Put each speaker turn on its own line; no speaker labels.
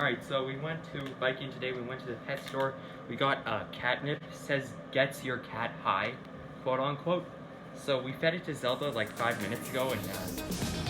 Alright, so we went to biking today. We went to the pet store. We got Catnip. Says gets your cat high, quote unquote. So we fed it to Zelda like 5 minutes ago, and